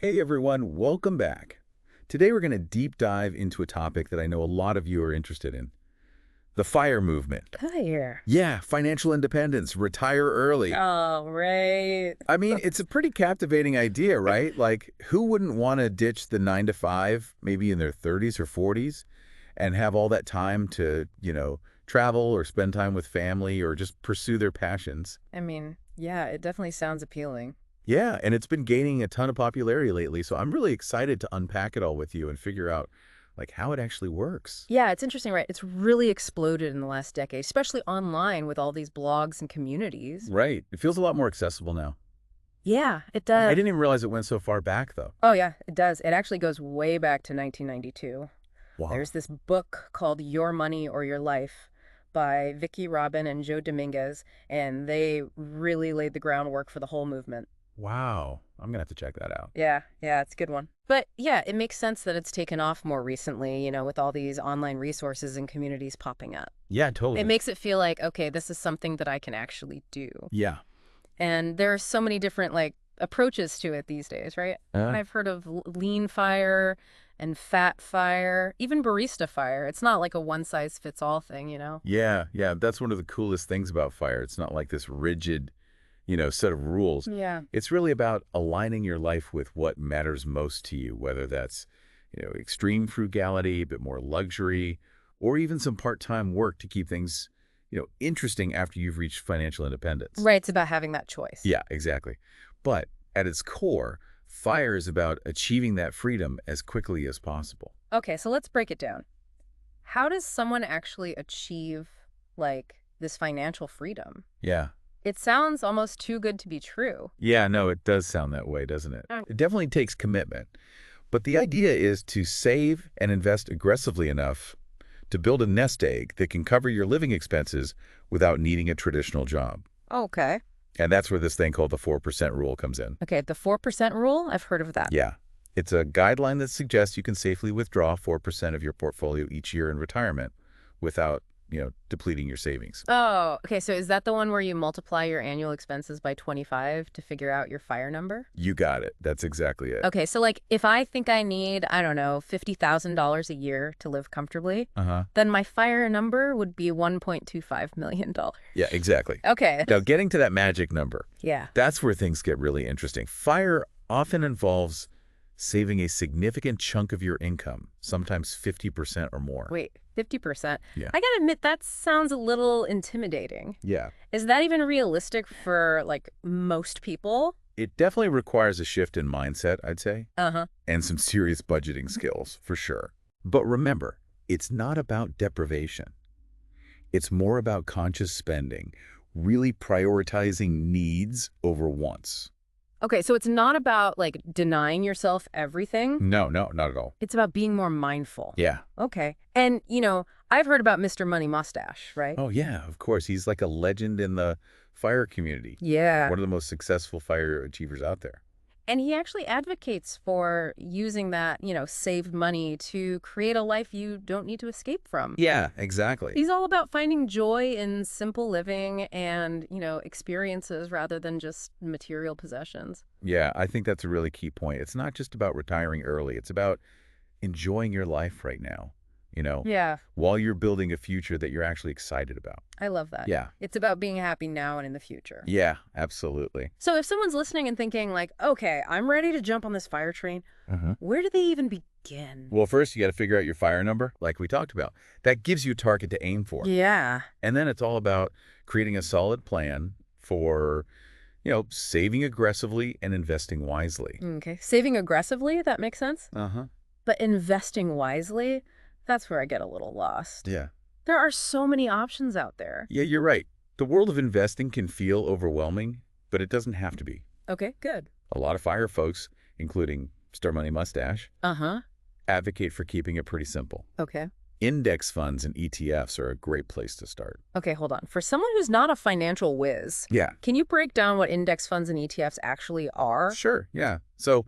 Hey everyone, welcome back. Today we're going to deep dive into a topic that I know a lot of you are interested in, the FIRE movement. Fire. Yeah, financial independence, retire early. Oh, right. I mean, it's a pretty captivating idea, right? Like, who wouldn't want to ditch the 9 to 5, maybe in their 30s or 40s, and have all that time to, travel or spend time with family or just pursue their passions? I mean, yeah, it definitely sounds appealing. Yeah, and it's been gaining a ton of popularity lately, so I'm really excited to unpack it all with you and figure out like how it actually works. Yeah, it's interesting, right? It's really exploded in the last decade, especially online with all these blogs and communities. Right. It feels a lot more accessible now. Yeah, it I does. didn't even realize it went so far back though. Oh, yeah, it does. It actually goes way back to 1992. Wow. There's this book called Your Money or Your Life by Vicky Robin and Joe Dominguez, and they really laid the groundwork for the whole movement. Wow. I'm gonna have to check that out. Yeah, it's a good one. But yeah, it makes sense that it's taken off more recently, with all these online resources and communities popping up. Yeah, It totally. makes it feel like, okay, this is something that I can actually do. Yeah. And there are so many different approaches to it these days, right? Uh, I've heard of lean fire and fat fire, even barista fire. It's not like a one size fits all thing. yeah. That's one of the coolest things about fire. It's not like this rigid, set of rules. Yeah. It's really about aligning your life with what matters most to you, whether that's, extreme frugality, a bit more luxury, or even some part-time work to keep things, interesting after you've reached financial independence. Right, it's about having that choice. Yeah, exactly. But at its core, FIRE is about achieving that freedom as quickly as possible. Okay, so let's break it down. How does someone actually achieve this financial freedom? Yeah. It sounds almost too good to be true. Yeah, no, it does sound that way, doesn't it? Oh. It definitely takes commitment. But the idea is to save and invest aggressively enough to build a nest egg that can cover your living expenses without needing a traditional job. Okay. And that's where this thing called the 4% rule comes in. Okay, the 4% rule, I've heard of that. Yeah. It's a guideline that suggests you can safely withdraw 4% of your portfolio each year in retirement without, depleting your savings. Oh, okay, so is that the one where you multiply your annual expenses by 25 to figure out your fire number? You got it. That's exactly it. Okay, so if I think I need, I don't know, $50,000 a year to live comfortably, Uh-huh. then my fire number would be $1.25 million. Yeah, exactly. Okay. Now, getting to that magic number, Yeah. that's where things get really interesting. FIRE often involves saving a significant chunk of your income, sometimes 50% or more. Wait, 50%? Yeah. I gotta admit, that sounds a little intimidating. Yeah. Is that even realistic for, most people? It definitely requires a shift in mindset, I'd say, Uh-huh. and some serious budgeting skills, for sure. But remember, it's not about deprivation. It's more about conscious spending, really prioritizing needs over wants. Okay, so it's not about, denying yourself everything. No, not at all. It's about being more mindful. Yeah. Okay. And, I've heard about Mr. Money Mustache, right? Oh, yeah, of course. He's like a legend in the FIRE community. Yeah. One of the most successful FIRE achievers out there. And he actually advocates for using that, saved money to create a life you don't need to escape from. Yeah, exactly. He's all about finding joy in simple living and, experiences rather than just material possessions. Yeah, I think that's a really key point. It's not just about retiring early. It's about enjoying your life right now, Yeah, while you're building a future that you're actually excited about. I love that. Yeah. It's about being happy now and in the future. Yeah, absolutely. So if someone's listening and thinking okay, I'm ready to jump on this fire train, where do they even begin? Well, first you got to figure out your FIRE number, like we talked about. That gives you a target to aim for. Yeah. And then it's all about creating a solid plan for, saving aggressively and investing wisely. Okay. Saving aggressively, that makes sense. Uh-huh. But investing wisely, that's where I get a little lost. Yeah. There are so many options out there. Yeah, you're right. The world of investing can feel overwhelming, but it doesn't have to be. Okay, good. A lot of FIRE folks, including Star Money Mustache, Uh-huh. advocate for keeping it pretty simple. Okay. Index funds and ETFs are a great place to start. Okay, hold on. For someone who's not a financial whiz, Yeah. can you break down what index funds and ETFs actually are? Sure, yeah. So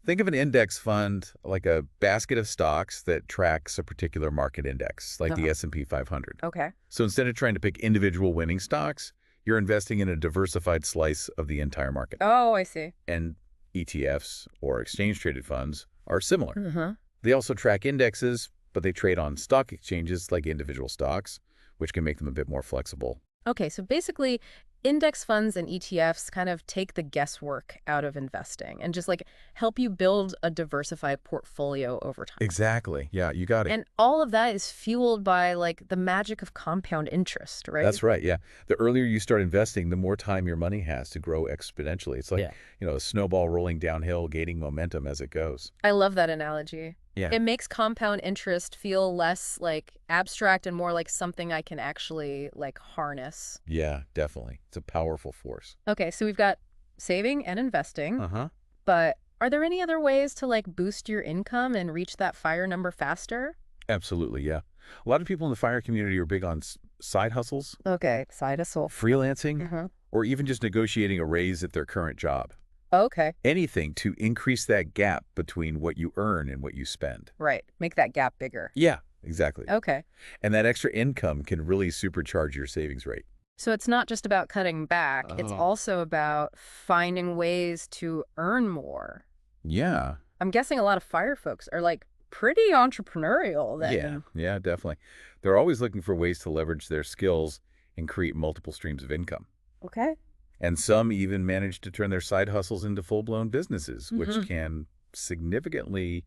think of an index fund like a basket of stocks that tracks a particular market index, like the Uh-huh. S&P 500. Okay. So instead of trying to pick individual winning stocks, you're investing in a diversified slice of the entire market. Oh, I see. And ETFs, or exchange-traded funds, are similar. Uh-huh. They also track indexes, but they trade on stock exchanges like individual stocks, which can make them a bit more flexible. Okay, so basically, index funds and ETFs kind of take the guesswork out of investing and just like help you build a diversified portfolio over time. Exactly. Yeah, you got it. And all of that is fueled by like the magic of compound interest, right? That's right, yeah. The earlier you start investing, the more time your money has to grow exponentially. It's like, Yeah. a snowball rolling downhill, gaining momentum as it goes. I love that analogy. Yeah. It makes compound interest feel less like abstract and more like something I can actually like harness. Yeah, definitely. It's a powerful force. Okay, so we've got saving and investing, Uh-huh. but are there any other ways to like boost your income and reach that FIRE number faster? Absolutely, yeah. A lot of people in the fire community are big on side hustles, Okay, side hustle. freelancing, Mm-hmm. or even just negotiating a raise at their current job. Okay, Anything to increase that gap between what you earn and what you spend. right. Make that gap bigger. Yeah, exactly. Okay. And that extra income can really supercharge your savings rate. So it's not just about cutting back, it's Oh. also about finding ways to earn more. Yeah. I'm guessing a lot of fire folks are like pretty entrepreneurial then. Yeah, definitely. They're always looking for ways to leverage their skills and create multiple streams of income. Okay. And some even manage to turn their side hustles into full-blown businesses, which Mhm. can significantly,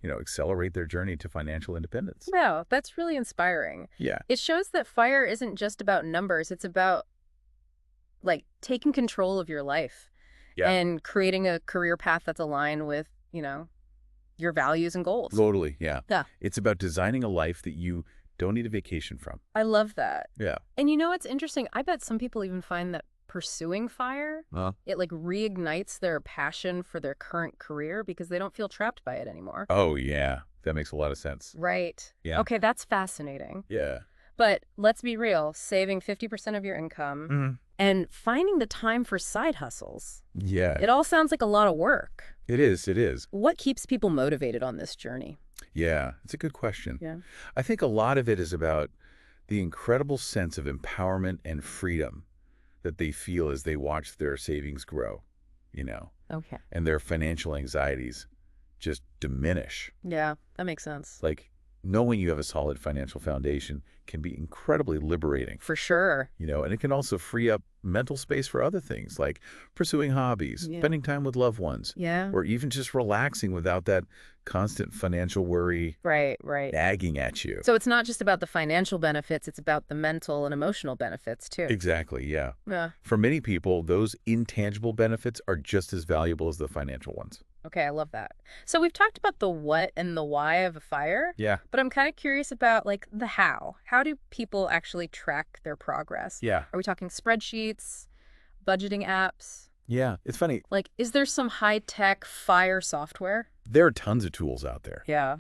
accelerate their journey to financial independence. Wow, that's really inspiring. Yeah. It shows that fire isn't just about numbers, it's about like taking control of your life Yeah. and creating a career path that's aligned with, your values and goals. Totally, yeah. Yeah. It's about designing a life that you don't need a vacation from. I love that. Yeah. And you know what's interesting? I bet some people even find that pursuing fire, Uh, it like reignites their passion for their current career because they don't feel trapped by it anymore. oh, yeah. That makes a lot of sense. Right. Yeah. Okay, that's fascinating. Yeah. But let's be real, saving 50% of your income Mhm. and finding the time for side hustles. Yeah. It all sounds like a lot of work. It is. It is. What keeps people motivated on this journey? Yeah. It's a good question. Yeah. I think a lot of it is about the incredible sense of empowerment and freedom that they feel as they watch their savings grow, Okay. and their financial anxieties just diminish. Yeah, that makes sense. Like, knowing you have a solid financial foundation can be incredibly liberating, For sure. and it can also free up mental space for other things like pursuing hobbies, Yeah. spending time with loved ones, Yeah. or even just relaxing without that constant financial worry Right, right. nagging at you. So it's not just about the financial benefits, it's about the mental and emotional benefits too. Exactly, yeah. Yeah. For many people, those intangible benefits are just as valuable as the financial ones. Okay, I love that. So we've talked about the what and the why of a fire, Yeah. but I'm kind of curious about like the how. How do people actually track their progress? Yeah. Are we talking spreadsheets, budgeting apps? Yeah. It's funny. Like, is there some high-tech fire software? There are tons of tools out there. Yeah.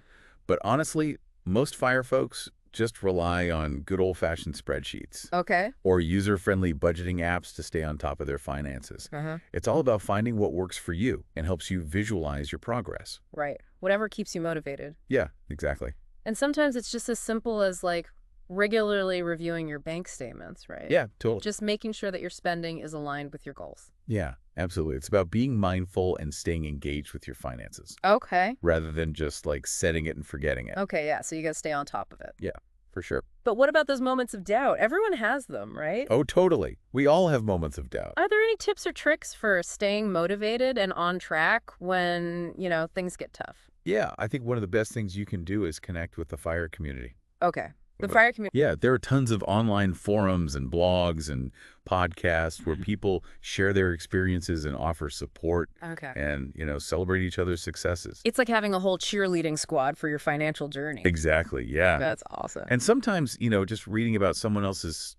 But honestly, most fire folks just rely on good old-fashioned spreadsheets Okay. or user-friendly budgeting apps to stay on top of their finances. Uh-huh. It's all about finding what works for you and helps you visualize your progress. Right. Whatever keeps you motivated. Yeah, exactly. And sometimes it's just as simple as like regularly reviewing your bank statements, right? Yeah, totally. Just making sure that your spending is aligned with your goals. Yeah, absolutely. It's about being mindful and staying engaged with your finances Okay. rather than just like setting it and forgetting it. Okay, yeah. So you got to stay on top of it. Yeah, for sure. But what about those moments of doubt? Everyone has them, right? Oh, totally. We all have moments of doubt. Are there any tips or tricks for staying motivated and on track when, things get tough? Yeah, I think one of the best things you can do is connect with the fire community. Okay. The What- fire community. Yeah, there are tons of online forums and blogs and podcasts where people share their experiences and offer support Okay. and, celebrate each other's successes. It's like having a whole cheerleading squad for your financial journey. Exactly, yeah. That's awesome. And sometimes, just reading about someone else's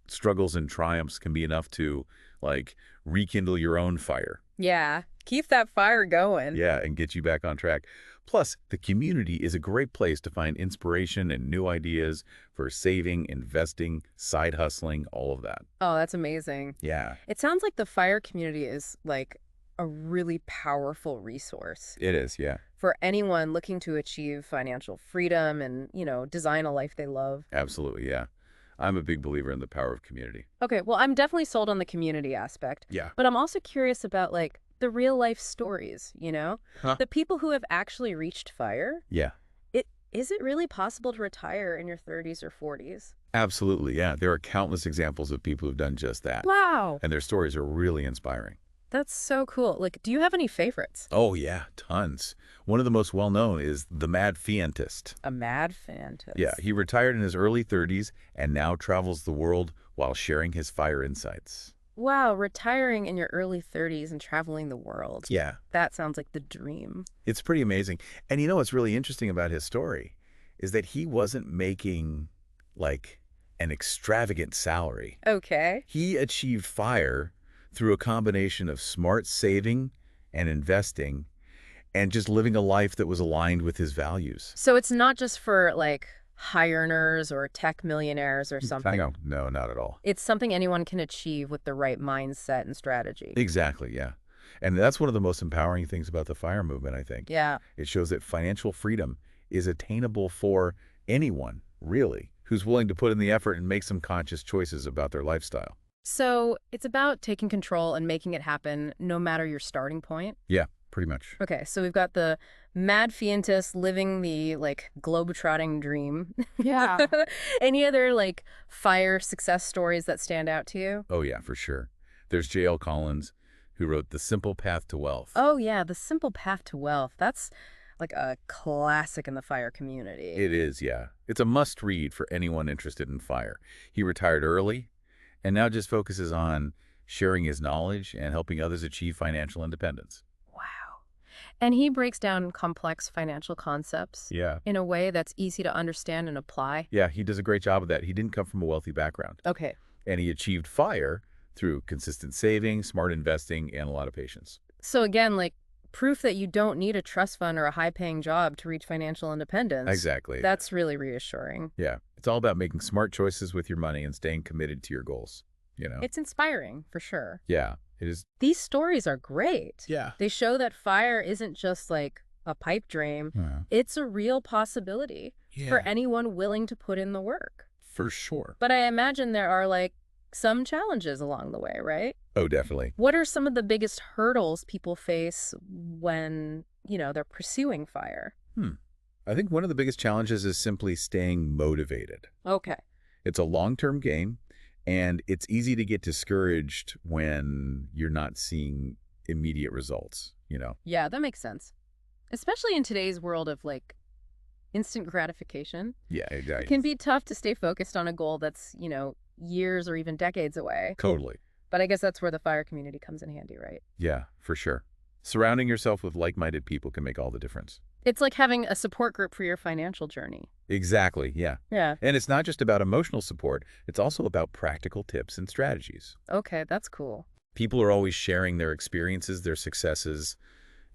struggles and triumphs can be enough to, like, rekindle your own fire. Yeah. Keep that fire going. Yeah, and get you back on track. Plus, the community is a great place to find inspiration and new ideas for saving, investing, side hustling, all of that. Oh, that's amazing. Yeah, It sounds like the fire community is like a really powerful resource it is, yeah. for anyone looking to achieve financial freedom and, design a life they love. Absolutely, yeah. I'm a big believer in the power of community. Okay, well, I'm definitely sold on the community aspect, Yeah. but I'm also curious about like the real life stories, you know? Huh? The people who have actually reached fire. Yeah, Is it really possible to retire in your 30s or 40s? absolutely. Yeah, there are countless examples of people who've done just that. Wow. And their stories are really inspiring. That's so cool. Like, do you have any favorites? Oh, yeah, tons. One of the most well-known is the Mad Fientist. A mad fantasist. Yeah, he retired in his early 30s and now travels the world while sharing his fire insights. Wow, retiring in your early 30s and traveling the world. Yeah, That sounds like the dream. it's pretty amazing. And you know what's really interesting about his story is that he wasn't making, like, an extravagant salary. Okay. He achieved fire through a combination of smart saving and investing and just living a life that was aligned with his values. So it's not just for like high earners or tech millionaires or something. No, not at all. It's something anyone can achieve with the right mindset and strategy. Exactly, yeah. And that's one of the most empowering things about the FIRE movement, I think. Yeah. It shows that financial freedom is attainable for anyone, really, who's willing to put in the effort and make some conscious choices about their lifestyle. So it's about taking control and making it happen no matter your starting point. Yeah, pretty much. Okay, so we've got the mad fientist living the like globetrotting dream. Yeah. Any other like fire success stories that stand out to you? Oh, yeah, for sure. There's J.L. Collins, who wrote The Simple Path to Wealth. Oh yeah, The Simple Path to Wealth. That's like a classic in the fire community. It is, yeah. It's a must-read for anyone interested in fire. He retired early and now just focuses on sharing his knowledge and helping others achieve financial independence. Wow. And he breaks down complex financial concepts Yeah. in a way that's easy to understand and apply. Yeah, he does a great job of that. He didn't come from a wealthy background, Okay. and he achieved fire through consistent saving, smart investing, and a lot of patience. So again, like proof that you don't need a trust fund or a high-paying job to reach financial independence. Exactly. That's really reassuring. Yeah. It's all about making smart choices with your money and staying committed to your goals, you know? It's inspiring, for sure. Yeah, it is. These stories are great. Yeah. They show that fire isn't just like a pipe dream. It's a real possibility for anyone willing to put in the work. For sure. But I imagine there are like some challenges along the way, right? Oh, definitely. What are some of the biggest hurdles people face when, they're pursuing fire? I think one of the biggest challenges is simply staying motivated. Okay. It's a long-term game, and it's easy to get discouraged when you're not seeing immediate results, you know? Yeah, that makes sense. Especially in today's world of like instant gratification. Yeah, It can be tough to stay focused on a goal that's, years or even decades away. totally. But I guess that's where the fire community comes in handy, right? Yeah, for sure. Surrounding yourself with like-minded people can make all the difference. It's like having a support group for your financial journey. Exactly, yeah. Yeah. And it's not just about emotional support, it's also about practical tips and strategies. Okay, that's cool. People are always sharing their experiences, their successes,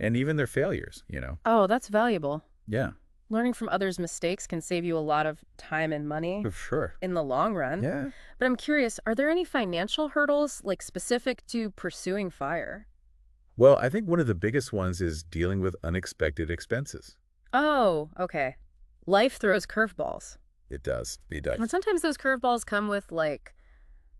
and even their failures, you know? Oh, that's valuable. Yeah, Learning from others' mistakes can save you a lot of time and money for sure. in the long run. Yeah. But I'm curious, are there any financial hurdles like specific to pursuing fire? Well, I think one of the biggest ones is dealing with unexpected expenses. Oh, okay. Life throws curveballs. It does. It does. And sometimes those curveballs come with like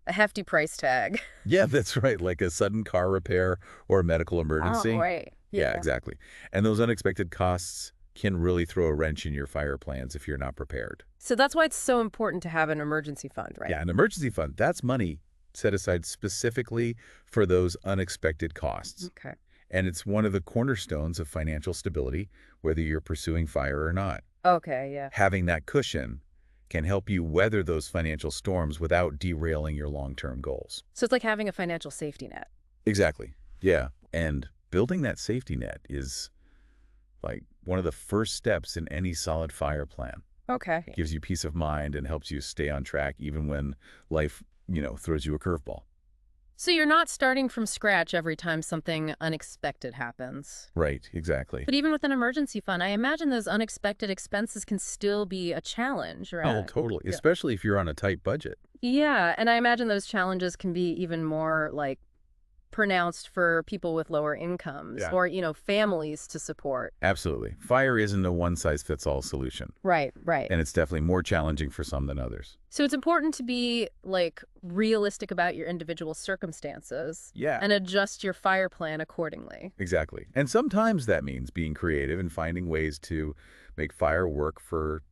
a hefty price tag. Yeah, that's right. Like a sudden car repair or a medical emergency. Oh, right. Yeah, exactly. And those unexpected costs can really throw a wrench in your fire plans if you're not prepared. So that's why it's so important to have an emergency fund, right? Yeah, an emergency fund, that's money set aside specifically for those unexpected costs. Okay. And it's one of the cornerstones of financial stability, whether you're pursuing fire or not. Okay, yeah. Having that cushion can help you weather those financial storms without derailing your long-term goals. So it's like having a financial safety net. Exactly. Yeah. And building that safety net is like one of the first steps in any solid fire plan. Okay. It gives you peace of mind and helps you stay on track even when life, throws you a curveball. So you're not starting from scratch every time something unexpected happens. Right, exactly. But even with an emergency fund, I imagine those unexpected expenses can still be a challenge, right? Oh, totally. Especially if you're on a tight budget. Yeah, and I imagine those challenges can be even more like pronounced for people with lower incomes Yeah. or, families to support. Absolutely. FIRE isn't a one-size-fits-all solution, Right, right. and it's definitely more challenging for some than others. So it's important to be realistic about your individual circumstances Yeah. and adjust your FIRE plan accordingly. Exactly. And sometimes that means being creative and finding ways to make FIRE work for,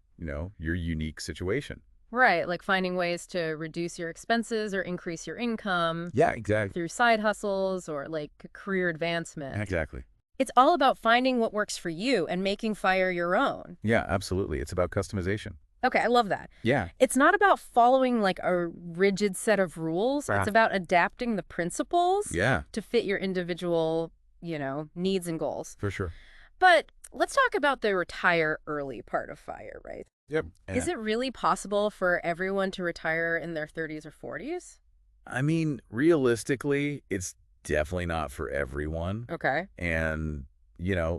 your unique situation. Right, like finding ways to reduce your expenses or increase your income Yeah, exactly. through side hustles or career advancement. Exactly. It's all about finding what works for you and making FIRE your own. Yeah, absolutely. It's about customization. Okay, I love that. Yeah. It's not about following a rigid set of rules. Ah. It's about adapting the principles Yeah, to fit your individual, needs and goals. for sure. But let's talk about the retire early part of FIRE, right? Yep. Is it really possible for everyone to retire in their 30s or 40s? I mean, realistically, it's definitely not for everyone. Okay. And,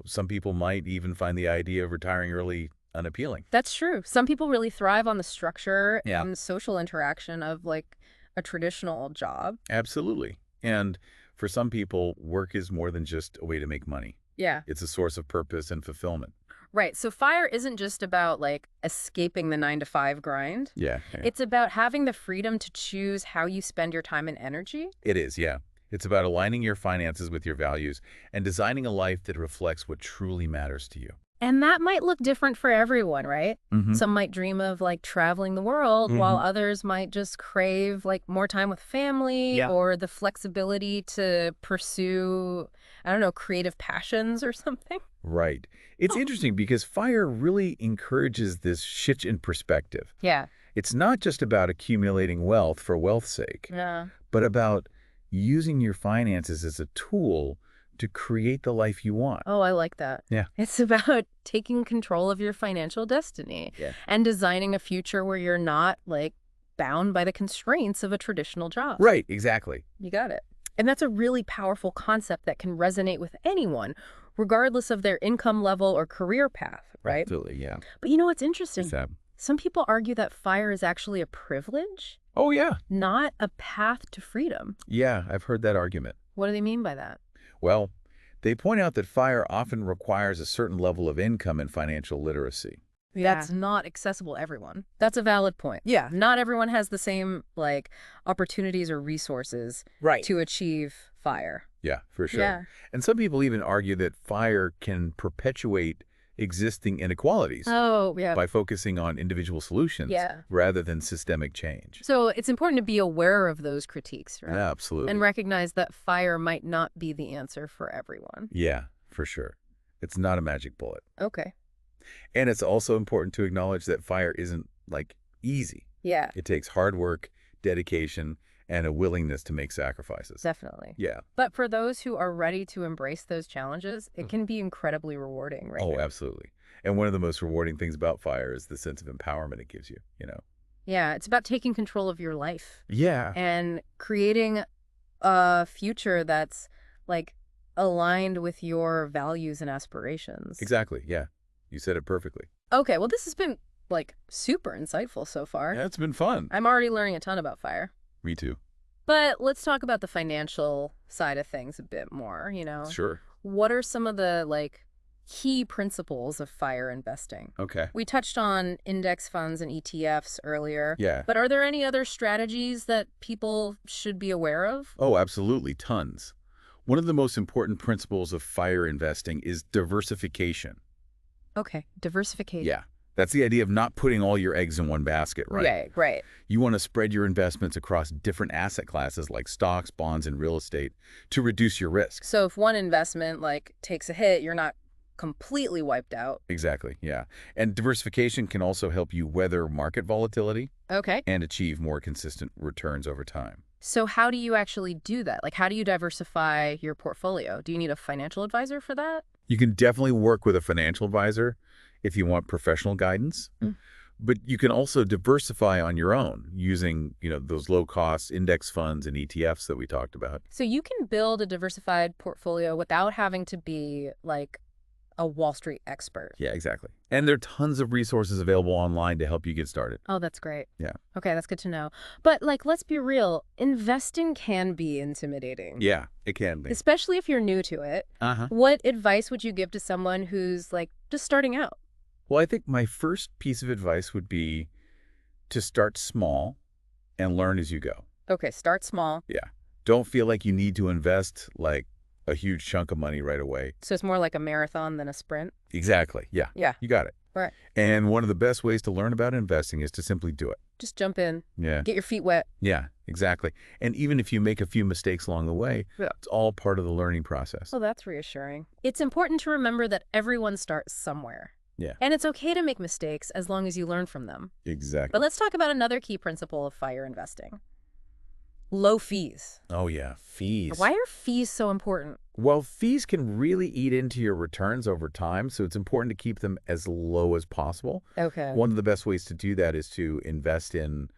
some people might even find the idea of retiring early unappealing. That's true. Some people really thrive on the structure Yeah. and social interaction of a traditional job. Absolutely. And for some people, work is more than just a way to make money. Yeah. It's a source of purpose and fulfillment. Right. So FIRE isn't just about escaping the 9 to 5 grind. Yeah. It's about having the freedom to choose how you spend your time and energy. It is, yeah. It's about aligning your finances with your values and designing a life that reflects what truly matters to you. And that might look different for everyone, right? Mhm. Some might dream of traveling the world, while others might just crave more time with family Yeah. or the flexibility to pursue, I don't know, creative passions or something. Right. It's interesting because FIRE really encourages this shift in perspective. Yeah. It's not just about accumulating wealth for wealth's sake, Yeah. but about using your finances as a tool to create the life you want. Oh, I like that. Yeah. It's about taking control of your financial destiny Yeah. and designing a future where you're not bound by the constraints of a traditional job. Right, exactly. You got it. And that's a really powerful concept that can resonate with anyone, regardless of their income level or career path, right? Absolutely, yeah. But you know what's interesting? It's, Some people argue that FIRE is actually a privilege, oh, yeah. not a path to freedom. Yeah, I've heard that argument. What do they mean by that? Well, they point out that FIRE often requires a certain level of income and financial literacy. That's not accessible to everyone. That's a valid point. Yeah, not everyone has the same opportunities or resources Right. to achieve FIRE. Yeah, for sure. Yeah. And some people even argue that FIRE can perpetuate existing inequalities Oh, yeah. by focusing on individual solutions Yeah. rather than systemic change. So it's important to be aware of those critiques, right? Yeah, absolutely. And recognize that FIRE might not be the answer for everyone. Yeah, for sure. It's not a magic bullet. Okay. And it's also important to acknowledge that FIRE isn't easy. Yeah, It takes hard work, dedication, and a willingness to make sacrifices. definitely. Yeah. But for those who are ready to embrace those challenges, it can be incredibly rewarding, right? Oh, absolutely. And one of the most rewarding things about FIRE is the sense of empowerment it gives you, Yeah, it's about taking control of your life Yeah. and creating a future that's aligned with your values and aspirations. Exactly. Yeah. You said it perfectly. Okay, well, this has been super insightful so far. Yeah, it's been fun. I'm already learning a ton about FIRE. Me too. But let's talk about the financial side of things a bit more, Sure. What are some of the key principles of FIRE investing? Okay. We touched on index funds and ETFs earlier. Yeah. But are there any other strategies that people should be aware of? Oh, absolutely. Tons. One of the most important principles of FIRE investing is diversification. Okay, diversification. Yeah. That's the idea of not putting all your eggs in one basket, right? Right, right. You want to spread your investments across different asset classes like stocks, bonds, and real estate to reduce your risk. So if one investment takes a hit, you're not completely wiped out. Exactly, yeah. And diversification can also help you weather market volatility Okay. and achieve more consistent returns over time. So how do you actually do that? How do you diversify your portfolio? Do you need a financial advisor for that? You can definitely work with a financial advisor if you want professional guidance, but you can also diversify on your own using, those low-cost index funds and ETFs that we talked about. So you can build a diversified portfolio without having to be a Wall Street expert. Yeah, exactly. And there are tons of resources available online to help you get started. Oh, that's great. Yeah. Okay, that's good to know. But, like, let's be real, investing can be intimidating. Yeah, it can be. Especially if you're new to it. Uh-huh. What advice would you give to someone who's, like, just starting out? Well, I think my first piece of advice would be to start small and learn as you go. Okay, start small. Yeah. Don't feel like you need to invest like a huge chunk of money right away. So it's more like a marathon than a sprint? Exactly. Yeah. Yeah. You got it. Right. And one of the best ways to learn about investing is to simply do it. Just jump in. Yeah. Get your feet wet. Yeah, exactly. And even if you make a few mistakes along the way, Yeah. it's all part of the learning process. Well, that's reassuring. It's important to remember that everyone starts somewhere. Yeah. And it's okay to make mistakes as long as you learn from them. Exactly. But let's talk about another key principle of FIRE investing. Low fees. Oh, yeah. Fees. Why are fees so important? Well, fees can really eat into your returns over time, so it's important to keep them as low as possible. Okay. One of the best ways to do that is to invest in,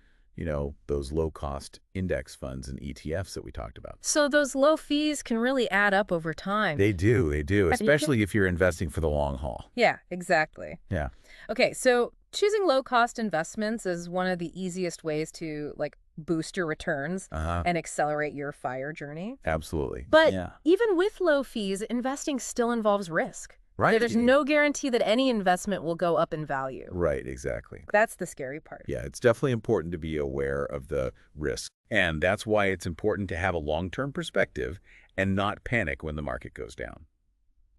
those low-cost index funds and ETFs that we talked about. So those low fees can really add up over time. They do, especially if you're investing for the long haul. Yeah, exactly. Yeah. Okay, so choosing low-cost investments is one of the easiest ways to, like, boost your returns and accelerate your FIRE journey. Absolutely. But yeah. even with low fees, investing still involves risk. Right. There's no guarantee that any investment will go up in value. Right, exactly. That's the scary part. Yeah, it's definitely important to be aware of the risk. And that's why it's important to have a long-term perspective and not panic when the market goes down.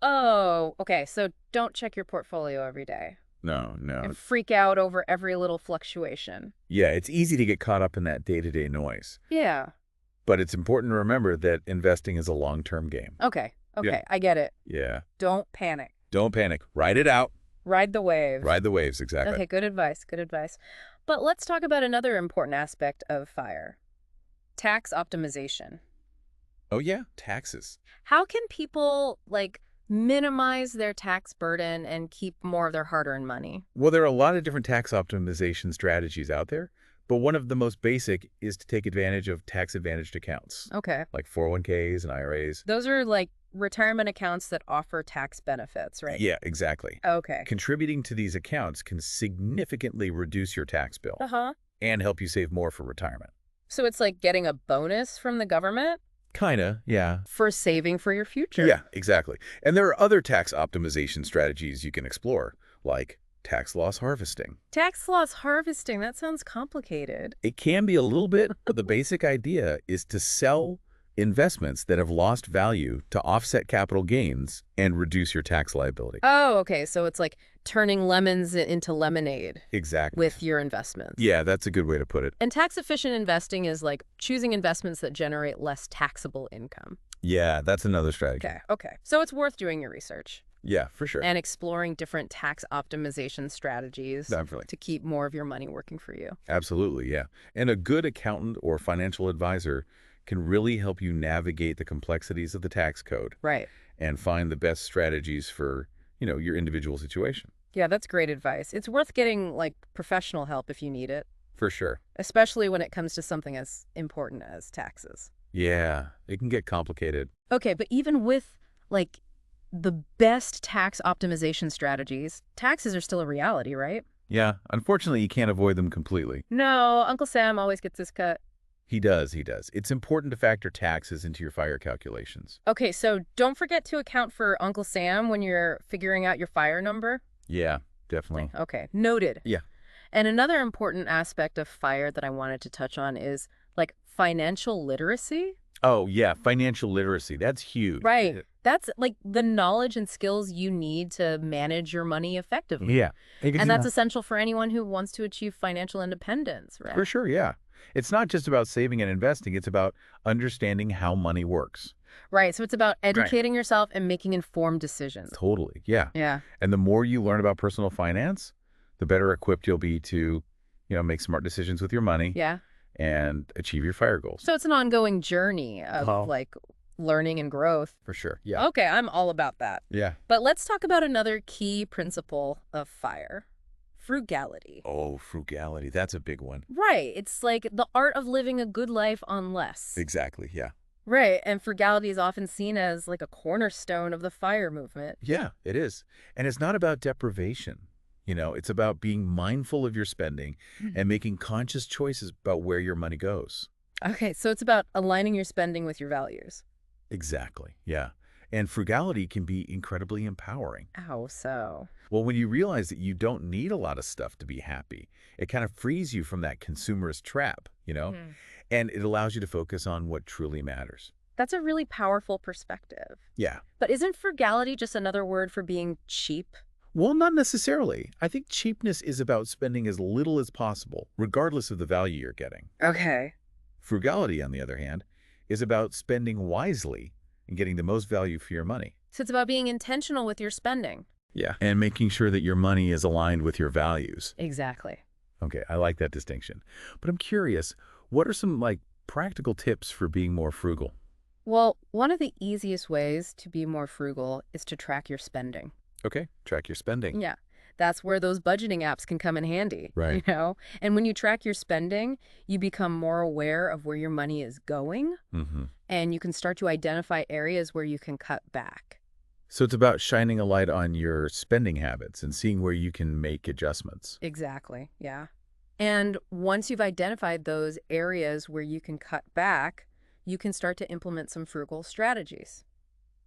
Oh, okay. So don't check your portfolio every day No. and freak out over every little fluctuation. Yeah, it's easy to get caught up in that day-to-day noise. Yeah. But it's important to remember that investing is a long-term game. Okay. Yeah. I get it. Yeah. Don't panic. Don't panic. Ride it out. Ride the wave. Ride the waves, exactly. Okay, good advice. Good advice. But let's talk about another important aspect of FIRE. Tax optimization. Oh, yeah. Taxes. How can people, like, minimize their tax burden and keep more of their hard-earned money? Well, there are a lot of different tax optimization strategies out there, but one of the most basic is to take advantage of tax-advantaged accounts, Okay. like 401ks and IRAs. Those are, like, retirement accounts that offer tax benefits, right? Yeah, exactly. Okay. Contributing to these accounts can significantly reduce your tax bill Uh-huh. and help you save more for retirement. So it's like getting a bonus from the government Kinda, yeah. for saving for your future. Yeah, exactly. And there are other tax optimization strategies you can explore, like tax loss harvesting. Tax loss harvesting, that sounds complicated. It can be a little bit, but the basic idea is to sell investments that have lost value to offset capital gains and reduce your tax liability. Oh, okay. So it's like turning lemons into lemonade Exactly. with your investments. Yeah, that's a good way to put it. And tax-efficient investing is like choosing investments that generate less taxable income. Yeah, that's another strategy. Okay. So it's worth doing your research Yeah, for sure. and exploring different tax optimization strategies Definitely. to keep more of your money working for you. Absolutely, yeah. And a good accountant or financial advisor can really help you navigate the complexities of the tax code Right. and find the best strategies for, your individual situation. Yeah, that's great advice. It's worth getting, like, professional help if you need it, For sure. especially when it comes to something as important as taxes. Yeah, it can get complicated. Okay, but even with, like, the best tax optimization strategies, taxes are still a reality, right? Yeah, unfortunately, you can't avoid them completely. No, Uncle Sam always gets his cut. He does. It's important to factor taxes into your FIRE calculations. Okay, so don't forget to account for Uncle Sam when you're figuring out your FIRE number. Yeah, definitely. Okay, noted. Yeah. And another important aspect of FIRE that I wanted to touch on is, like, financial literacy. Oh, yeah, financial literacy. That's huge. Right. That's, like, the knowledge and skills you need to manage your money effectively. Yeah. And that's essential for anyone who wants to achieve financial independence, right? For sure, yeah. It's not just about saving and investing. It's about understanding how money works. Right. So it's about educating yourself and making informed decisions. Totally, yeah. Yeah. And the more you learn about personal finance, the better equipped you'll be to, make smart decisions with your money Yeah. and achieve your FIRE goals. So it's an ongoing journey of, like, learning and growth. For sure, yeah. Okay, I'm all about that. Yeah. But let's talk about another key principle of FIRE. Frugality. Oh, frugality. That's a big one. Right. It's like the art of living a good life on less. Exactly, yeah. Right, and frugality is often seen as like a cornerstone of the FIRE movement. Yeah, it is. And it's not about deprivation. It's about being mindful of your spending and making conscious choices about where your money goes. Okay, so it's about aligning your spending with your values. Exactly. Yeah. And frugality can be incredibly empowering. How so? Well, when you realize that you don't need a lot of stuff to be happy, it kind of frees you from that consumerist trap, Hmm. and it allows you to focus on what truly matters. That's a really powerful perspective. Yeah. But isn't frugality just another word for being cheap? Well, not necessarily. I think cheapness is about spending as little as possible, regardless of the value you're getting. Okay. Frugality, on the other hand, is about spending wisely and getting the most value for your money. So it's about being intentional with your spending. Yeah. And making sure that your money is aligned with your values. Exactly. Okay, I like that distinction. But I'm curious, what are some, practical tips for being more frugal? Well, one of the easiest ways to be more frugal is to track your spending. Okay, track your spending. Yeah. That's where those budgeting apps can come in handy, Right. you know? And when you track your spending, you become more aware of where your money is going, Mm-hmm. and you can start to identify areas where you can cut back. So it's about shining a light on your spending habits and seeing where you can make adjustments. Exactly. Yeah. And once you've identified those areas where you can cut back, you can start to implement some frugal strategies.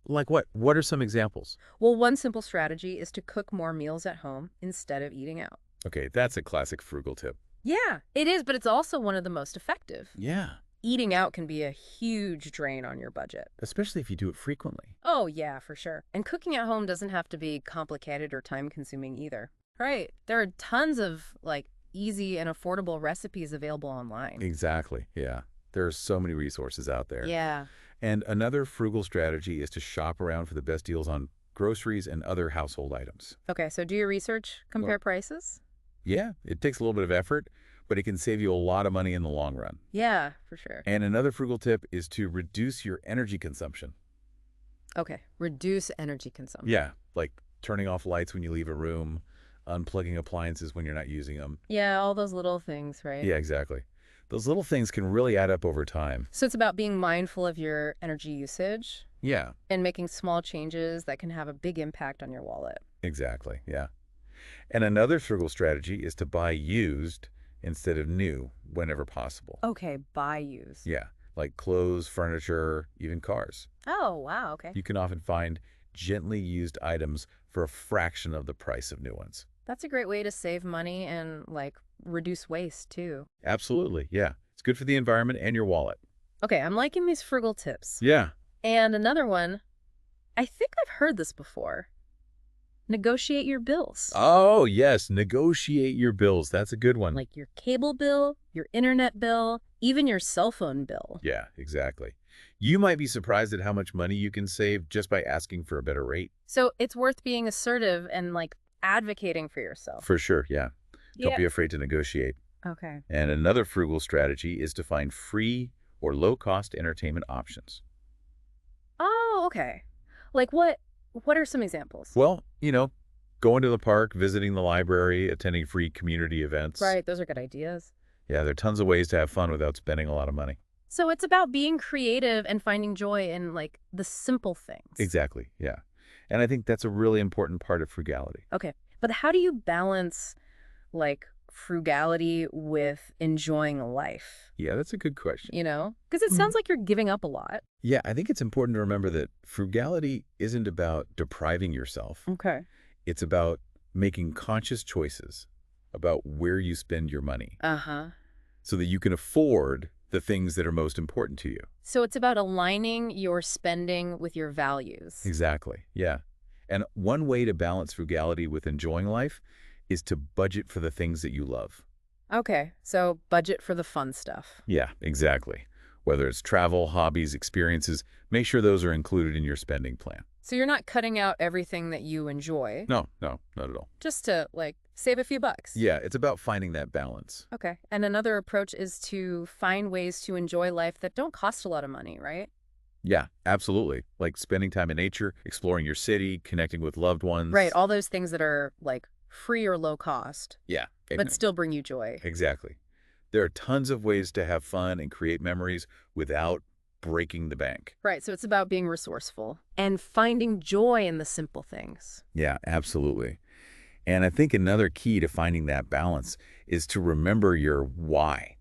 Like what? What are some examples? Well, one simple strategy is to cook more meals at home instead of eating out. Okay, that's a classic frugal tip. Yeah, it is, but it's also one of the most effective. Yeah, Eating out can be a huge drain on your budget. especially if you do it frequently. Oh, yeah, for sure. And cooking at home doesn't have to be complicated or time-consuming either. Right. There are tons of, easy and affordable recipes available online. Exactly, yeah. There are so many resources out there. Yeah. And another frugal strategy is to shop around for the best deals on groceries and other household items. Okay, so do your research, compare prices? Yeah, it takes a little bit of effort, but it can save you a lot of money in the long run. Yeah, for sure. And another frugal tip is to reduce your energy consumption. Okay, reduce energy consumption. Yeah, like turning off lights when you leave a room, unplugging appliances when you're not using them. Yeah, all those little things, right? Yeah, exactly. Those little things can really add up over time. So it's about being mindful of your energy usage Yeah, and making small changes that can have a big impact on your wallet. exactly. Yeah. And another frugal strategy is to buy used instead of new whenever possible. Okay, buy use. Yeah, like clothes, furniture, even cars. Oh, wow, okay. You can often find gently used items for a fraction of the price of new ones. That's a great way to save money and, reduce waste, too. Absolutely, yeah. It's good for the environment and your wallet. Okay, I'm liking these frugal tips. Yeah. And another one, I think I've heard this before. Negotiate your bills. Oh, yes, negotiate your bills. That's a good one. Like your cable bill, your internet bill, even your cell phone bill. Yeah, exactly. You might be surprised at how much money you can save just by asking for a better rate. So it's worth being assertive and, advocating for yourself. For sure, yeah. Don't Yeah. be afraid to negotiate. Okay. And another frugal strategy is to find free or low-cost entertainment options. Oh, okay. What are some examples? Well, going to the park, visiting the library, attending free community events. Right, those are good ideas. Yeah, there are tons of ways to have fun without spending a lot of money. So it's about being creative and finding joy in, the simple things. Exactly, yeah. And I think that's a really important part of frugality. Okay. But how do you balance, frugality with enjoying life? Yeah, that's a good question. Because it sounds like you're giving up a lot. Yeah, I think it's important to remember that frugality isn't about depriving yourself. Okay. It's about making conscious choices about where you spend your money Uh-huh. so that you can afford the things that are most important to you. So it's about aligning your spending with your values. Exactly, yeah. And one way to balance frugality with enjoying life is to budget for the things that you love. Okay. So budget for the fun stuff. Yeah, exactly. Whether it's travel, hobbies, experiences, make sure those are included in your spending plan. So you're not cutting out everything that you enjoy No, not at all. just to, save a few bucks. Yeah, it's about finding that balance. Okay. And another approach is to find ways to enjoy life that don't cost a lot of money, right? Yeah, absolutely. Like spending time in nature, exploring your city, connecting with loved ones. Right. All those things that are, free or low cost, Yeah. but still bring you joy. Exactly. There are tons of ways to have fun and create memories without breaking the bank. Right, so it's about being resourceful and finding joy in the simple things. Yeah, absolutely. And I think another key to finding that balance is to remember your why.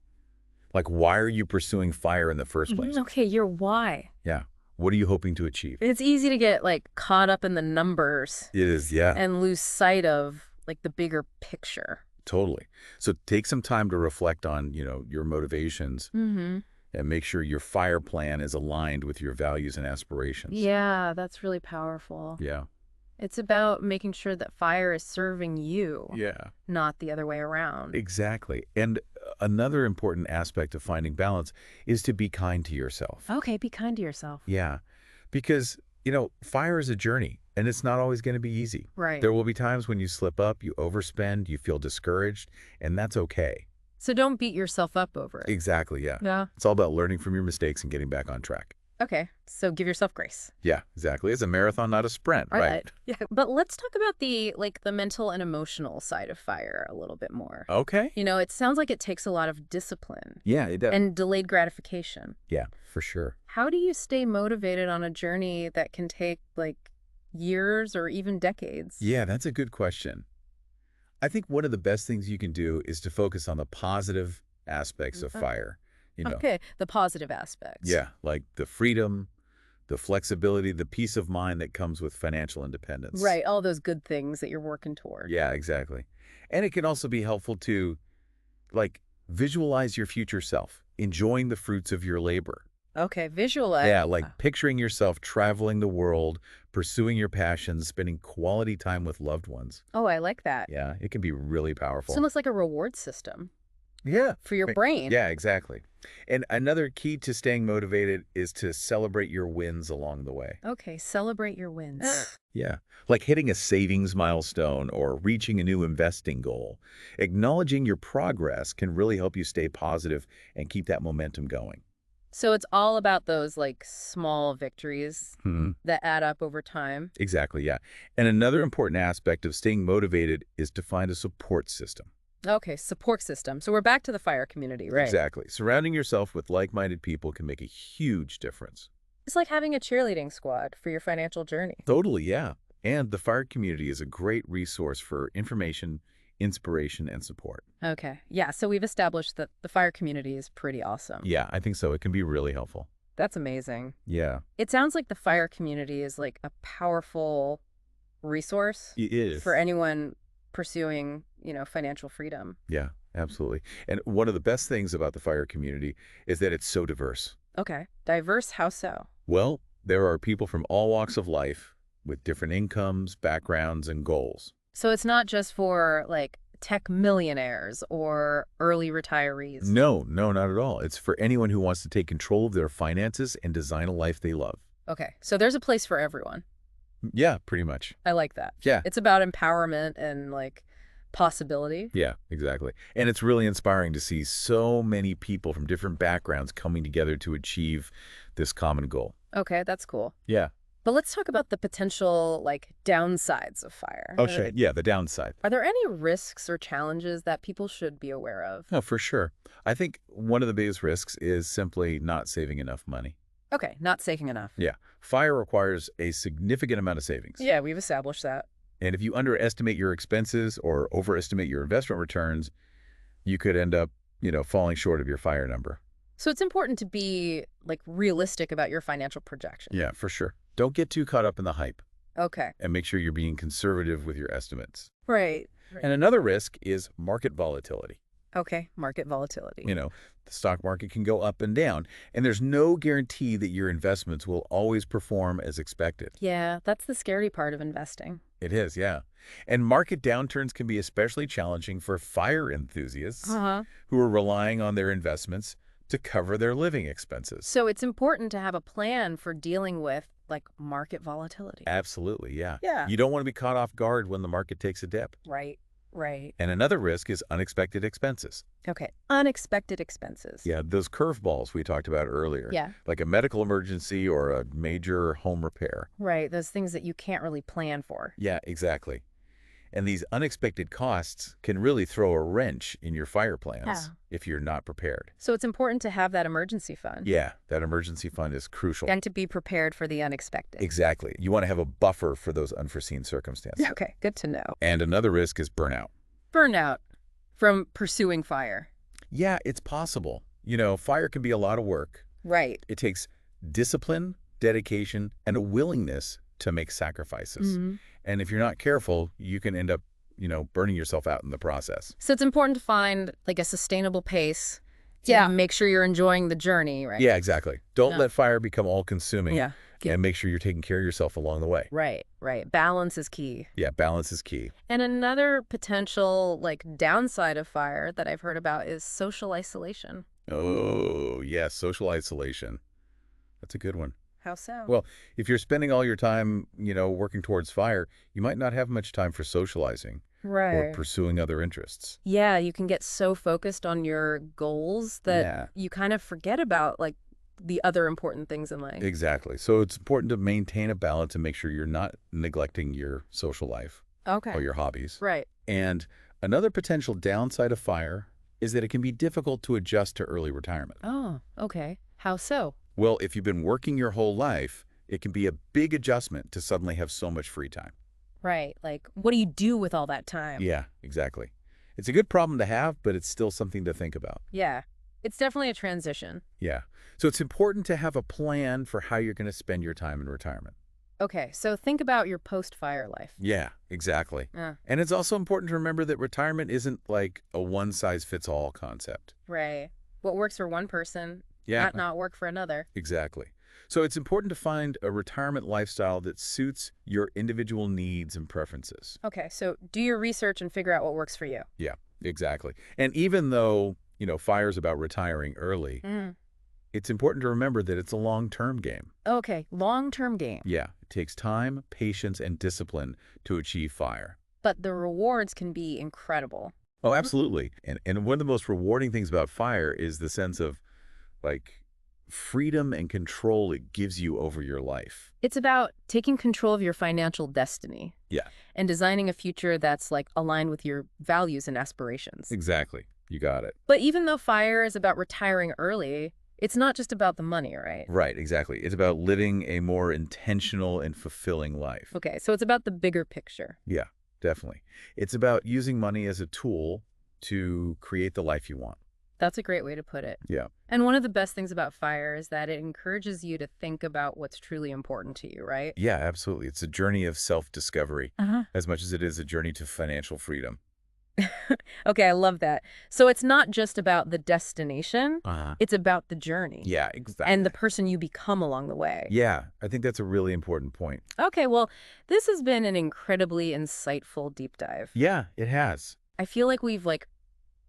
Like, why are you pursuing fire in the first place? Okay, your why. Yeah. What are you hoping to achieve? It's easy to get like caught up in the numbers It is, yeah, and lose sight of like the bigger picture. totally. So take some time to reflect on, your motivations Mm-hmm. and make sure your fire plan is aligned with your values and aspirations. Yeah, that's really powerful. Yeah. It's about making sure that fire is serving you, Yeah. not the other way around. Exactly. And another important aspect of finding balance is to be kind to yourself. Okay, be kind to yourself. Yeah. Because, fire is a journey and it's not always going to be easy. Right. There will be times when you slip up, you overspend, you feel discouraged, and that's okay. So don't beat yourself up over it. Exactly. Yeah. Yeah. It's all about learning from your mistakes and getting back on track. Okay, so give yourself grace. Yeah, exactly. It's a marathon, not a sprint, All right? Yeah, but let's talk about the mental and emotional side of fire a little bit more. Okay. It sounds like it takes a lot of discipline Yeah, it does. and delayed gratification. Yeah, for sure. How do you stay motivated on a journey that can take years or even decades? Yeah, that's a good question. I think one of the best things you can do is to focus on the positive aspects of fire. Okay, the positive aspects. Yeah, like the freedom, the flexibility, the peace of mind that comes with financial independence. Right, all those good things that you're working toward. Yeah, exactly. And it can also be helpful to, visualize your future self, enjoying the fruits of your labor. Okay, visualize. Yeah, like picturing yourself traveling the world, pursuing your passions, spending quality time with loved ones. Oh, I like that. Yeah, it can be really powerful. It's almost like a reward system Yeah. for your brain. Yeah, exactly. And another key to staying motivated is to celebrate your wins along the way. Okay, celebrate your wins. Yeah, like hitting a savings milestone or reaching a new investing goal. Acknowledging your progress can really help you stay positive and keep that momentum going. So it's all about those small victories Hmm. that add up over time. Exactly, yeah. And another important aspect of staying motivated is to find a support system. Okay, support system. So we're back to the fire community, right? Exactly. Surrounding yourself with like-minded people can make a huge difference. It's like having a cheerleading squad for your financial journey. Totally, yeah. And the fire community is a great resource for information, inspiration, and support. Okay. Yeah, so we've established that the fire community is pretty awesome. Yeah, I think so. It can be really helpful. That's amazing. Yeah, It sounds like the fire community is a powerful resource it is. for anyone pursuing, financial freedom. Yeah, absolutely. And one of the best things about the fire community is that it's so diverse. Okay. Diverse, how so? Well, there are people from all walks of life with different incomes, backgrounds, and goals. So it's not just for tech millionaires or early retirees. No, not at all. It's for anyone who wants to take control of their finances and design a life they love. Okay. So there's a place for everyone. Yeah, pretty much. I like that. Yeah. It's about empowerment and possibility. Yeah, exactly. And it's really inspiring to see so many people from different backgrounds coming together to achieve this common goal. Okay, that's cool. Yeah. But let's talk about the potential downsides of fire. Oh, sure. Yeah, the downside. Are there any risks or challenges that people should be aware of? Oh, for sure. I think one of the biggest risks is simply not saving enough money. Okay, not saving enough. Yeah. Fire requires a significant amount of savings. Yeah, we've established that. And if you underestimate your expenses or overestimate your investment returns, you could end up, falling short of your fire number. So it's important to be realistic about your financial projections. Yeah, for sure. Don't get too caught up in the hype Okay. and make sure you're being conservative with your estimates. Right. And another risk is market volatility. Okay, market volatility. The stock market can go up and down, and there's no guarantee that your investments will always perform as expected. Yeah, that's the scary part of investing. It is, yeah. And market downturns can be especially challenging for fire enthusiasts Uh-huh. who are relying on their investments to cover their living expenses. So it's important to have a plan for dealing with market volatility. Absolutely, yeah. Yeah. You don't want to be caught off guard when the market takes a dip. Right. And another risk is unexpected expenses. Okay, unexpected expenses. Yeah, those curveballs we talked about earlier. Yeah. Like a medical emergency or a major home repair. Right, those things that you can't really plan for. Yeah, exactly. And these unexpected costs can really throw a wrench in your fire plans if you're not prepared. So it's important to have that emergency fund. Yeah, that emergency fund is crucial. And to be prepared for the unexpected. Exactly. You want to have a buffer for those unforeseen circumstances. Okay, good to know. And another risk is burnout. Burnout from pursuing fire. Yeah, it's possible. Fire can be a lot of work. Right. It takes discipline, dedication, and a willingness to make sacrifices. And if you're not careful, you can end up, burning yourself out in the process. So it's important to find like a sustainable pace to make sure you're enjoying the journey, right? Yeah, exactly. Don't let fire become all-consuming. Yeah. And make sure you're taking care of yourself along the way. Right. Balance is key. Yeah, balance is key. And another potential downside of fire that I've heard about is social isolation. Oh, yeah, social isolation. That's a good one. How so? Well, if you're spending all your time, working towards fire, you might not have much time for socializing or pursuing other interests. Yeah, you can get so focused on your goals that you kind of forget about the other important things in life. Exactly. So it's important to maintain a balance and make sure you're not neglecting your social life or your hobbies. Right. And another potential downside of fire is that it can be difficult to adjust to early retirement. Oh, okay. How so? Well, if you've been working your whole life, it can be a big adjustment to suddenly have so much free time. Right. What do you do with all that time? Yeah, exactly. It's a good problem to have, but it's still something to think about. Yeah. It's definitely a transition. Yeah. So it's important to have a plan for how you're going to spend your time in retirement. Okay, so think about your post-fire life. Yeah, exactly. And it's also important to remember that retirement isn't like a one-size-fits-all concept. Right. What works for one person might not work for another. Exactly. So it's important to find a retirement lifestyle that suits your individual needs and preferences. Okay, so do your research and figure out what works for you. Yeah, exactly. And even though, fire's about retiring early, it's important to remember that it's a long-term game. Okay, long-term game. Yeah, it takes time, patience, and discipline to achieve fire. But the rewards can be incredible. Oh, absolutely. And one of the most rewarding things about fire is the sense of, freedom and control it gives you over your life. It's about taking control of your financial destiny. Yeah. And designing a future that's, aligned with your values and aspirations. Exactly. You got it. But even though fire is about retiring early, it's not just about the money, right? Right, exactly. It's about living a more intentional and fulfilling life. Okay, so it's about the bigger picture. Yeah, definitely. It's about using money as a tool to create the life you want. That's a great way to put it. Yeah. And one of the best things about fire is that it encourages you to think about what's truly important to you, right? Yeah, absolutely. It's a journey of self-discovery as much as it is a journey to financial freedom. Okay, I love that. So it's not just about the destination, it's about the journey. Yeah, exactly. And the person you become along the way. Yeah, I think that's a really important point. Okay, well, this has been an incredibly insightful deep dive. Yeah, it has. I feel like we've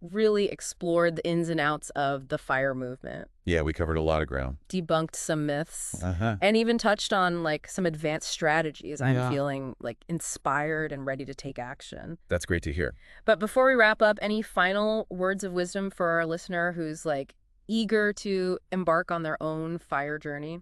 really explored the ins and outs of the fire movement. Yeah, we covered a lot of ground. Debunked some myths. And even touched on some advanced strategies. I'm feeling inspired and ready to take action. That's great to hear. But before we wrap up, any final words of wisdom for our listener who's eager to embark on their own fire journey?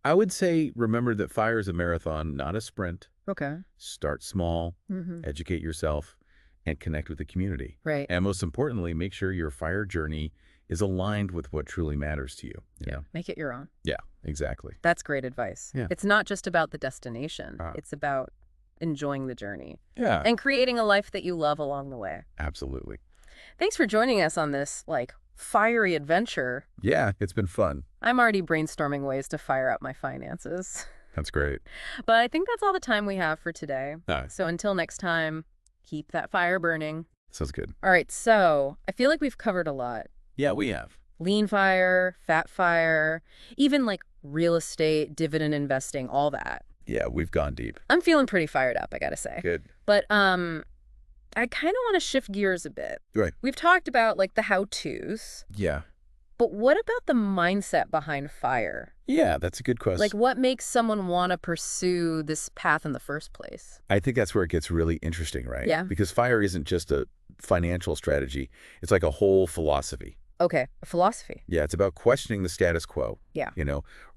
I would say remember that fire is a marathon, not a sprint. Okay. Start small, educate yourself, and connect with the community. Right. And most importantly, make sure your fire journey is aligned with what truly matters to you. Yeah. Make it your own. Yeah, exactly. That's great advice. Yeah. It's not just about the destination. It's about enjoying the journey. Yeah. And creating a life that you love along the way. Absolutely. Thanks for joining us on this, fiery adventure. Yeah, it's been fun. I'm already brainstorming ways to fire up my finances. That's great. But I think that's all the time we have for today. Nice. So until next time, keep that fire burning. Sounds good. All right, so I feel like we've covered a lot. Yeah, we have. Lean fire, fat fire, even real estate, dividend investing, all that. Yeah, we've gone deep. I'm feeling pretty fired up, I gotta say. Good. But I kind of want to shift gears a bit. Right. We've talked about the how-tos. Yeah. But what about the mindset behind fire? Yeah, that's a good question. What makes someone want to pursue this path in the first place? I think that's where it gets really interesting, right? Yeah. Because fire isn't just a financial strategy. It's like a whole philosophy. Okay, a philosophy. Yeah, it's about questioning the status quo. Yeah.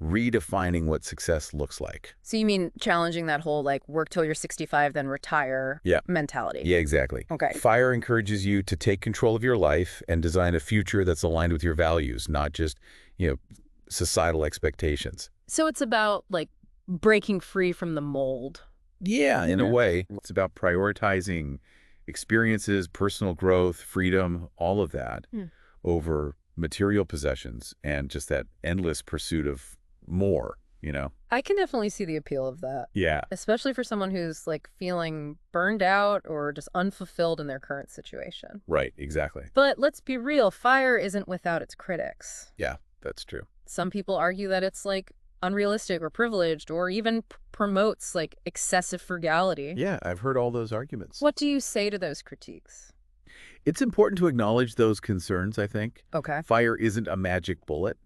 Redefining what success looks like. So you mean challenging that whole, like, work till you're 65, then retire Yeah. mentality? Yeah, exactly. Okay. FIRE encourages you to take control of your life and design a future that's aligned with your values, not just, societal expectations. So it's about, like, breaking free from the mold. Yeah, in a way. It's about prioritizing experiences, personal growth, freedom, all of that over material possessions and just that endless pursuit of more. I can definitely see the appeal of that, Yeah. especially for someone who's, like, feeling burned out or just unfulfilled in their current situation. Right, exactly. But let's be real, FIRE isn't without its critics. Yeah, that's true. Some people argue that it's, like, unrealistic or privileged or even promotes, like, excessive frugality. Yeah, I've heard all those arguments. What do you say to those critiques? It's important to acknowledge those concerns, I think. Okay. FIRE isn't a magic bullet,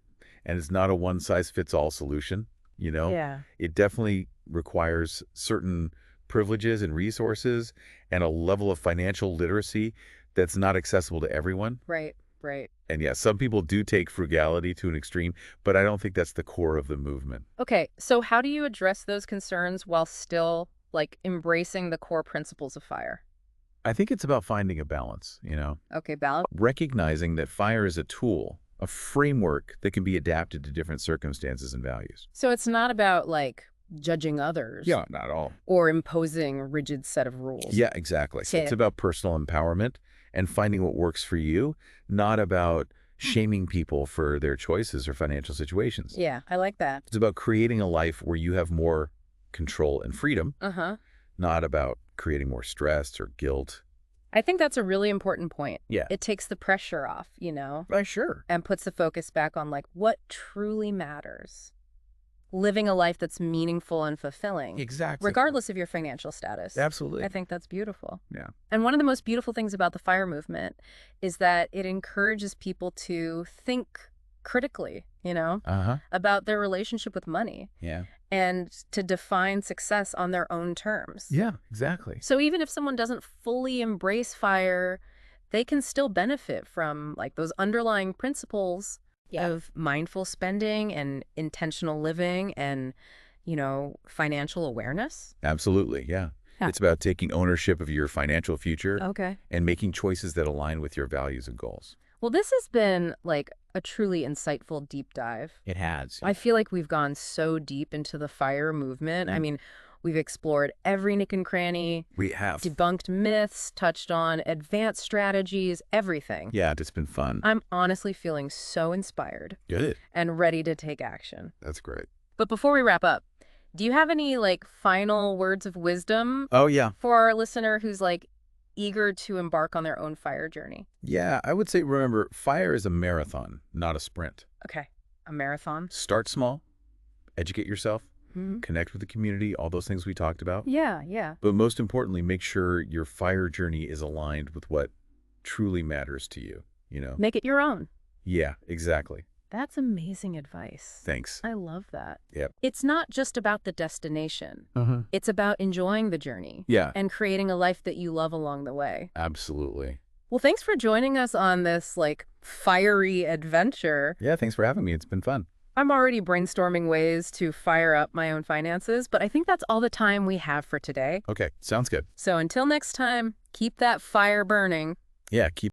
and it's not a one-size-fits-all solution. Yeah. It definitely requires certain privileges and resources and a level of financial literacy that's not accessible to everyone. Right, right. And yeah, some people do take frugality to an extreme, but I don't think that's the core of the movement. Okay, so how do you address those concerns while still, like, embracing the core principles of FIRE? I think it's about finding a balance, Okay, balance. recognizing that FIRE is a tool, a framework that can be adapted to different circumstances and values. So it's not about, like, judging others. Yeah, not at all. Or imposing a rigid set of rules. Yeah, exactly. Okay. It's about personal empowerment and finding what works for you, not about shaming people for their choices or financial situations. Yeah, I like that. It's about creating a life where you have more control and freedom, Uh-huh. not about creating more stress or guilt. I think that's a really important point. Yeah. It takes the pressure off, Sure. and puts the focus back on, like, what truly matters. Living a life that's meaningful and fulfilling. Exactly. Regardless of your financial status. Absolutely. I think that's beautiful. Yeah. And one of the most beautiful things about the FIRE movement is that it encourages people to think critically, Uh-huh. about their relationship with money Yeah. and to define success on their own terms. Yeah, exactly. So even if someone doesn't fully embrace FIRE, they can still benefit from, like, those underlying principles of mindful spending and intentional living and, financial awareness. Absolutely, yeah. Yeah. It's about taking ownership of your financial future Okay. and making choices that align with your values and goals. Well, this has been, like, a truly insightful deep dive. It has. I feel like we've gone so deep into the FIRE movement. I mean, we've explored every nook and cranny, We have. debunked myths, touched on advanced strategies, everything. Yeah, it's been fun. I'm honestly feeling so inspired Good. and ready to take action. That's great. But before we wrap up, do you have any, like, final words of wisdom Oh, yeah. for our listener who's, like, eager to embark on their own FIRE journey? Yeah, I would say, remember, FIRE is a marathon, not a sprint. Okay. A marathon? Start small, educate yourself, Mm-hmm. connect with the community, all those things we talked about. Yeah, yeah. But most importantly, make sure your FIRE journey is aligned with what truly matters to you, Make it your own. Yeah, exactly. That's amazing advice. Thanks. I love that. Yep. It's not just about the destination. Uh-huh. It's about enjoying the journey Yeah, and creating a life that you love along the way. absolutely. Well, thanks for joining us on this, like, fiery adventure. Yeah, thanks for having me. It's been fun. I'm already brainstorming ways to fire up my own finances, but I think that's all the time we have for today. Okay, sounds good. So until next time, keep that fire burning. Yeah, keep